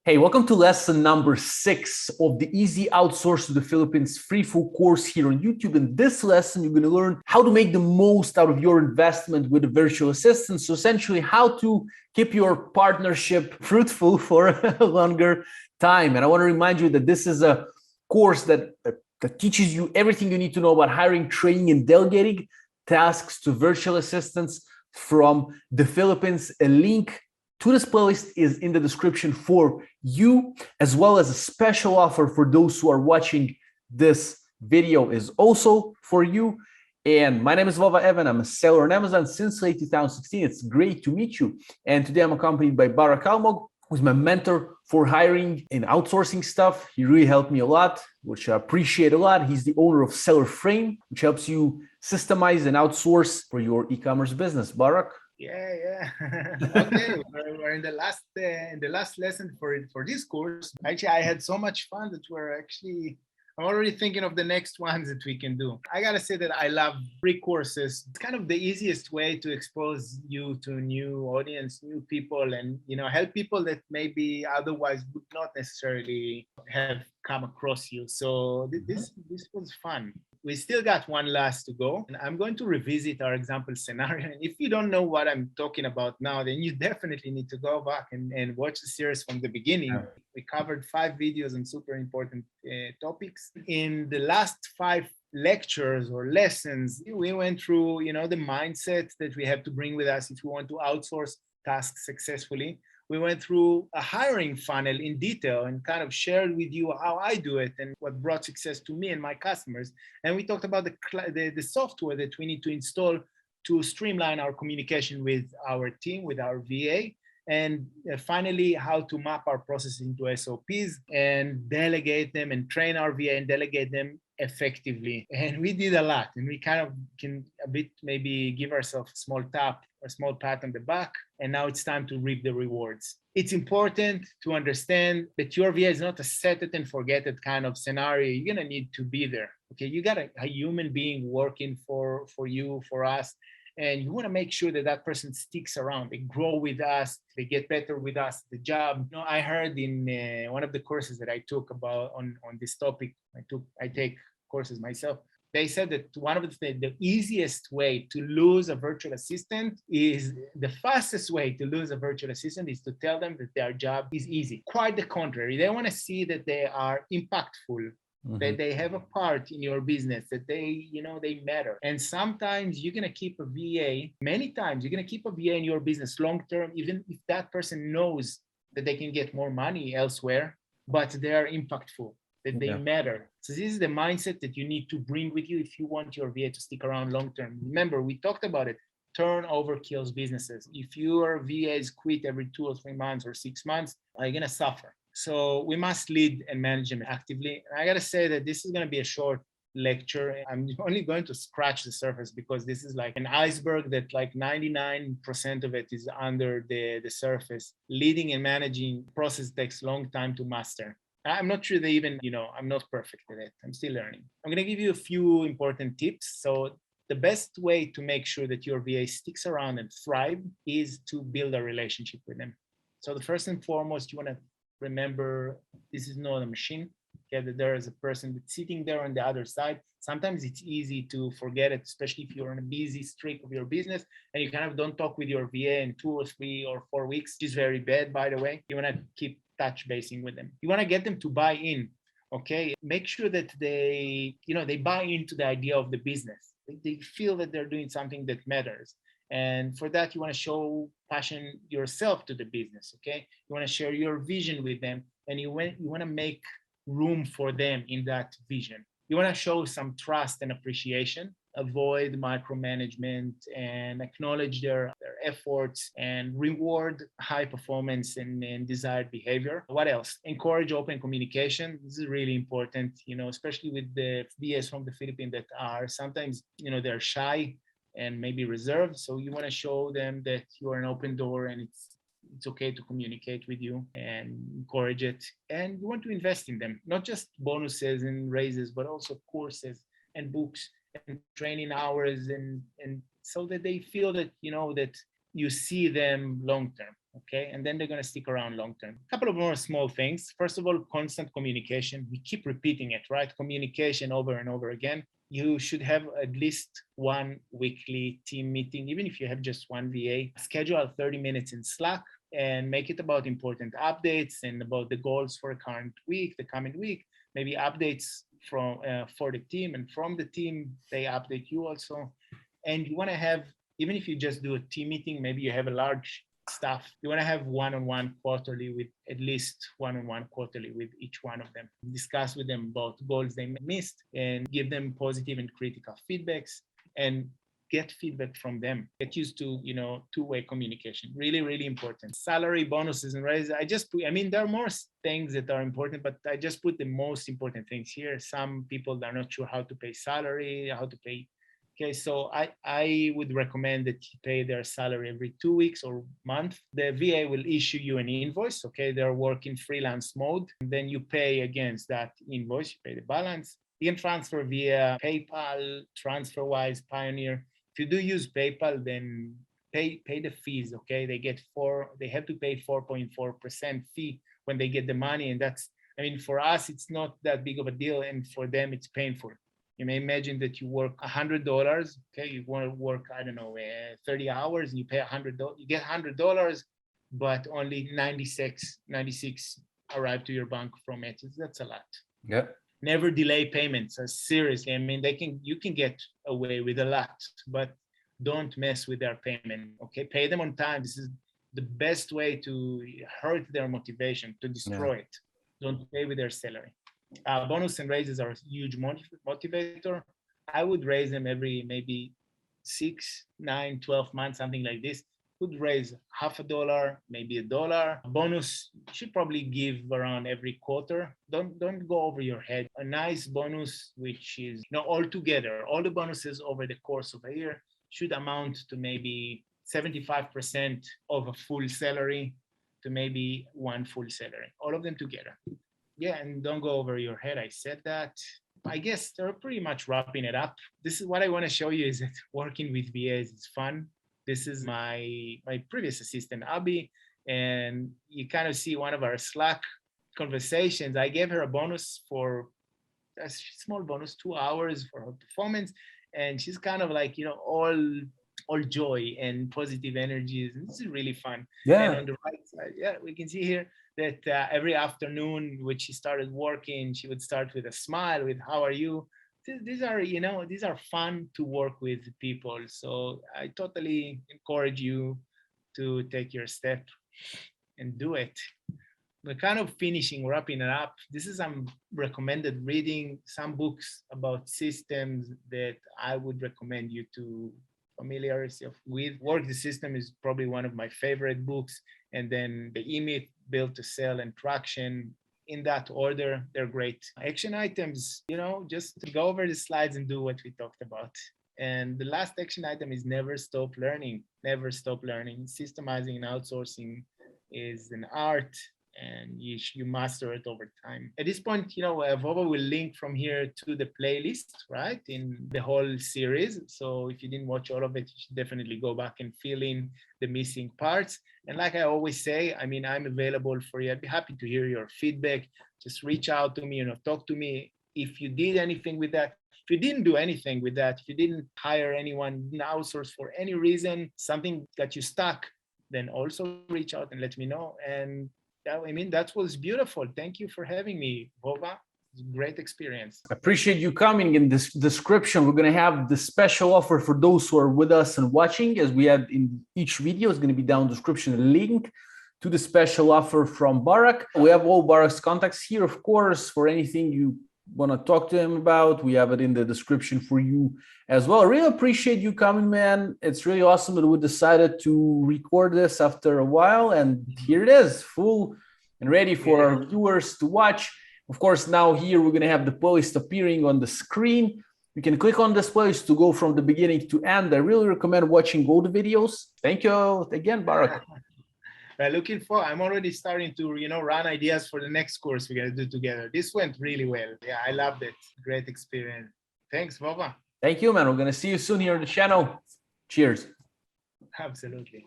Hey, welcome to lesson number 6 of the Easy Outsource to the Philippines free full course here on YouTube. In this lesson, you're going to learn how to make the most out of your investment with a virtual assistant. So essentially how to keep your partnership fruitful for a longer time. And I want to remind you that this is a course that teaches you everything you need to know about hiring, training, and delegating tasks to virtual assistants from the Philippines. A link to this playlist is in the description for you, as well as a special offer for those who are watching this video is also for you. And my name is Vova Evan. I'm a seller on Amazon since late 2016. It's great to meet you. And today I'm accompanied by Barak, who's my mentor for hiring and outsourcing stuff. He really helped me a lot, which I appreciate a lot. He's the owner of SellerFrame, which helps you systemize and outsource for your e-commerce business. Barak? Yeah. Okay, we're in the last lesson for this course. Actually, I had so much fun that I'm already thinking of the next ones that we can do. I gotta say that I love free courses. It's kind of the easiest way to expose you to new audience, new people, and help people that maybe otherwise would not necessarily have come across you. So this was fun. We still got one last to go, and I'm going to revisit our example scenario. And if you don't know what I'm talking about now, then you definitely need to go back and watch the series from the beginning. Yeah. We covered 5 videos on super important topics. In the last 5 lectures or lessons, we went through, the mindset that we have to bring with us if we want to outsource tasks successfully. We went through a hiring funnel in detail and kind of shared with you how I do it and what brought success to me and my customers. And we talked about the software that we need to install to streamline our communication with our team, with our VA. And finally, how to map our processes into SOPs and delegate them and train our VA and delegate them effectively. And we did a lot, and we kind of can a bit maybe give ourselves a small tap, a small pat on the back. And now it's time to reap the rewards. It's important to understand that your VA is not a set it and forget it kind of scenario. You're going to need to be there. Okay, you got a human being working for you, for us. And you want to make sure that that person sticks around. They grow with us. They get better with us. The job. I heard in one of the courses that I took about on this topic. I take courses myself. They said that one of the easiest way to lose a virtual assistant is the fastest way to lose a virtual assistant is to tell them that their job is easy. Quite the contrary. They want to see that they are impactful. Mm-hmm. That they have a part in your business, that they matter. And sometimes you're going to keep a VA, many times you're going to keep a VA in your business long-term, even if that person knows that they can get more money elsewhere, but they are impactful, that they matter. So this is the mindset that you need to bring with you if you want your VA to stick around long-term. Remember, we talked about it. Turnover kills businesses. If your VAs quit every 2 or 3 months or 6 months, you're going to suffer. So we must lead and manage them actively. And I got to say that this is going to be a short lecture. I'm only going to scratch the surface because this is like an iceberg that like 99% of it is under the surface. Leading and managing process takes a long time to master. I'm not sure they even, I'm not perfect at it. I'm still learning. I'm going to give you a few important tips. So the best way to make sure that your VA sticks around and thrive is to build a relationship with them. So the first and foremost, you want to remember, this is not a machine. Okay, that there is a person that's sitting there on the other side. Sometimes it's easy to forget it, especially if you're on a busy streak of your business and you kind of don't talk with your VA in 2 or 3 or 4 weeks, which is very bad, by the way. You want to keep touch basing with them. You want to get them to buy in. Okay, make sure that they buy into the idea of the business. They feel that they're doing something that matters. And for that, you want to show passion yourself to the business, okay? You want to share your vision with them, and you want to make room for them in that vision. You want to show some trust and appreciation, avoid micromanagement, and acknowledge their efforts and reward high performance and desired behavior. What else? Encourage open communication. This is really important, especially with the VAs from the Philippines that are sometimes, they're shy and maybe reserved. So you want to show them that you are an open door and it's okay to communicate with you and encourage it. And you want to invest in them, not just bonuses and raises, but also courses and books and training hours and so that they feel that, that you see them long term. Okay, and then they're going to stick around long term. A couple of more small things. First of all, constant communication. We keep repeating it, right? Communication over and over again. You should have at least one weekly team meeting, even if you have just one VA. Schedule 30 minutes in Slack and make it about important updates and about the goals for the current week, the coming week. Maybe updates from for the team, and from the team they update you also. And you want to have, even if you just do a team meeting, maybe you have a large staff, you want to have one-on-one quarterly with at least one-on-one quarterly with each one of them. Discuss with them about goals they missed and give them positive and critical feedbacks and get feedback from them. Get used to, two-way communication. Really, really important. Salary, bonuses, and raises. There are more things that are important, but I just put the most important things here. Some people are not sure how to pay salary, how to pay. Okay, so I would recommend that you pay their salary every 2 weeks or month. The VA will issue you an invoice. Okay, they're working freelance mode. And then you pay against that invoice, you pay the balance. You can transfer via PayPal, TransferWise, Pioneer. If you do use PayPal, then pay the fees. Okay, they have to pay 4.4% fee when they get the money, and for us it's not that big of a deal, and for them it's painful. You may imagine that you work $100. Okay, you want to work 30 hours, and you pay $100. You get $100, but only 96 arrive to your bank from it. That's a lot. Yeah. Never delay payments. Seriously, you can get away with a lot, but don't mess with their payment. Okay, pay them on time. This is the best way to hurt their motivation, to destroy it. Don't pay with their salary. Bonus and raises are a huge motivator. I would raise them every maybe 6, 9, 12 months, something like this. Would raise $50, maybe $1. Bonus should probably give around every quarter. Don't go over your head. A nice bonus, which is all together, all the bonuses over the course of a year should amount to maybe 75% of a full salary to maybe one full salary, all of them together. Yeah, and don't go over your head. I said that. I guess they're pretty much wrapping it up. This is what I want to show you, is that working with VAs is fun. This is my previous assistant, Abby, and you kind of see one of our Slack conversations. I gave her a bonus for a small bonus, 2 hours for her performance, and she's kind of like, all joy and positive energies. And this is really fun. Yeah. And on the right side, we can see here that every afternoon when she started working, she would start with a smile, with "How are you?" These are fun to work with people. So I totally encourage you to take your step and do it. We're kind of wrapping it up. This is some recommended reading, some books about systems that I would recommend you to familiarize yourself with. Work the System is probably one of my favorite books. And then the EMIT, Build to Sell, and Traction. In that order, they're great. Action items, just go over the slides and do what we talked about. And the last action item is never stop learning. Never stop learning. Systemizing and outsourcing is an art, and you master it over time. At this point, Vova will link from here to the playlist, right, in the whole series. So if you didn't watch all of it, you should definitely go back and fill in the missing parts. And like I always say, I'm available for you. I'd be happy to hear your feedback. Just reach out to me, talk to me. If you did anything with that, if you didn't do anything with that, if you didn't hire anyone, didn't outsource for any reason, something got you stuck, then also reach out and let me know. And that was beautiful. Thank you for having me, Vova. It's a great experience. I appreciate you coming. In this description, we're going to have the special offer for those who are with us and watching, as we have in each video. Is going to be down in the description, a link to the special offer from Barak. We have all Barak's contacts here, of course, for anything you want to talk to him about. We have it in the description for you as well. I really appreciate you coming, man. It's really awesome that we decided to record this after a while, and here it is, full and ready for our viewers to watch. Of course, now here we're going to have the playlist appearing on the screen. You can click on this playlist to go from the beginning to end. I really recommend watching all the videos. Thank you again, Barak. Looking forward. I'm already starting to, run ideas for the next course we're going to do together. This went really well. Yeah, I loved it. Great experience. Thanks, Vova. Thank you, man. We're going to see you soon here on the channel. Cheers. Absolutely.